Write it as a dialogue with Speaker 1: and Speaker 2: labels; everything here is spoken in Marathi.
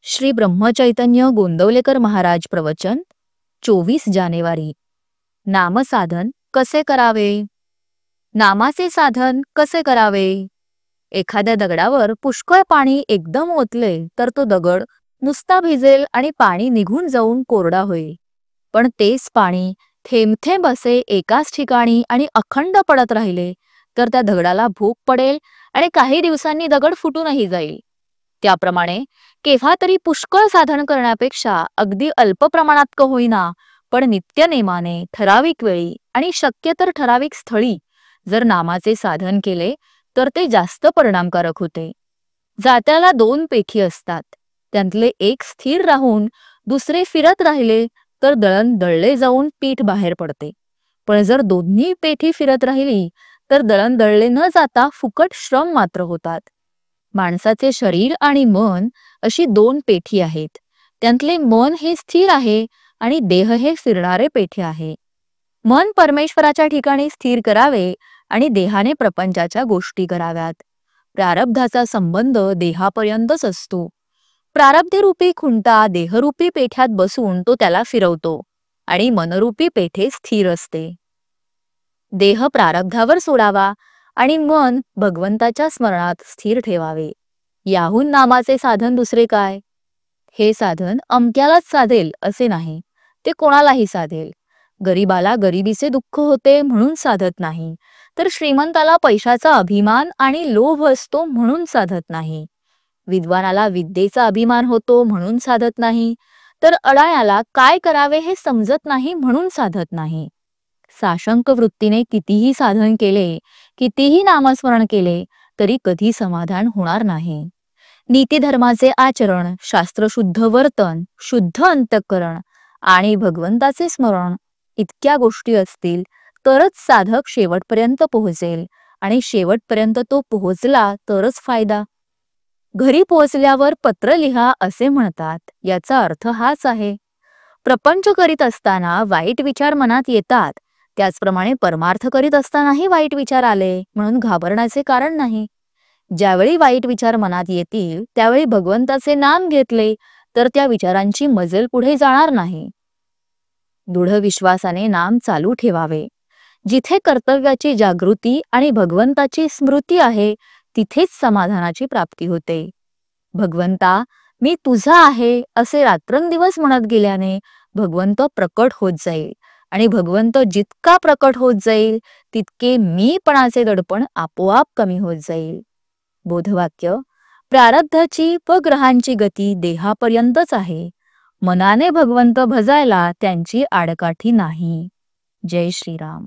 Speaker 1: श्री ब्रह्मचैतन्य गोंदवलेकर महाराज प्रवचन 24 जानेवारी। नामसाधन कसे करावे? नामाचे साधन कसे करावे? एखाद्या दगडावर पुष्कळ पाणी एकदम ओतले तर तो दगड नुसता भिजेल आणि पाणी निघून जाऊन कोरडा होईल। पण तेच पाणी थेंब थेंब असे एकाच ठिकाणी आणि अखंड पडत राहिले तर त्या दगडाला भूक पडेल आणि काही दिवसांनी दगड फुटूनही जाईल। त्याप्रमाणे केव्हा तरी पुष्कळ साधन करण्यापेक्षा अगदी अल्प प्रमाणात का होईना पण नित्यनेमाने ठराविक वेळी आणि शक्य तर ठराविक स्थळी जर नामाचे साधन केले तर ते जास्त परिणामकारक होते। जात्याला दोन पेठी असतात, त्यांतले एक स्थिर राहून दुसरे फिरत राहिले तर दळण दळले जाऊन पीठ बाहेर पडते। पण जर दोन्ही पेठी फिरत राहिली तर दळण दळले न जाता फुकट श्रम मात्र होतात। माणसाचे शरीर आणि मन अशी दोन पेठी आहेत, त्यांतले मन हे स्थिर आहे आणि देह हे फिरणारे पेठी आहे। मन परमेश्वराच्या ठिकाणी स्थिर करावे आणि देहाने प्रपंचाच्या गोष्टी कराव्यात। प्रारब्धाचा संबंध देहापर्यंतच असतो। प्रारब्धरूपी खुंटा देहरूपी पेठ्यात बसून तो त्याला फिरवतो आणि मनरूपी पेठे स्थिर असते। देह प्रारब्धावर सोडावा आणि मन भगवंताच्या स्मरणात स्थिर ठेवावे। याहून नामाचे साधन दुसरे काय? हे साधन अमक्यालाच साधेल असे नाही, ते कोणालाही साधेल। गरीबाला गरिबीचे दुःख होते म्हणून साधत नाही, तर श्रीमंताला पैशाचा अभिमान आणि लोभ असतो म्हणून साधत नाही। विद्वानाला विद्येचा अभिमान होतो म्हणून साधत नाही, तर अडाण्याला काय करावे हे समजत नाही म्हणून साधत नाही। साशंक वृत्तीने कितीही साधन केले, कितीही नामस्मरण केले तरी कधी समाधान होणार नाही। नीतिधर्माचे आचरण, शास्त्रशुद्ध वर्तन, शुद्ध अंतःकरण आणि भगवंताचे स्मरण इतक्या गोष्टी असतील तरच साधक शेवटपर्यंत पोहोचेल आणि शेवटपर्यंत तो पोहोचला तरच फायदा। घरी पोहोचल्यावर पत्र लिहा असे म्हणतात, याचा अर्थ हाच आहे। प्रपंच करीत असताना वाईट विचार मनात येतात, त्याचप्रमाणे परमार्थ करीत असतानाही वाईट विचार आले म्हणून घाबरण्याचे कारण नाही। ज्यावेळी वाईट विचार मनात येतील त्यावेळी भगवंताचे नाम घेतले तर त्या विचारांची मजल पुढे जाणार नाही। दृढ विश्वासाने नाम चालू ठेवावे। जिथे कर्तव्याची जागृती आणि भगवंताची स्मृती आहे तिथेच समाधानाची प्राप्ती होते। भगवंता मी तुझा आहे असे रात्रंदिवस म्हणत गेल्याने भगवंत प्रकट होत जाईल आणि भगवंत जितका प्रकट होत जाईल तितके मीपणाचे दडपण आपोआप कमी होत जाईल। बोधवाक्य: प्रारब्धाची व ग्रहांची गती देहापर्यंतच आहे, मनाने भगवंत भजायला त्यांची आडकाठी नाही। जय श्रीराम।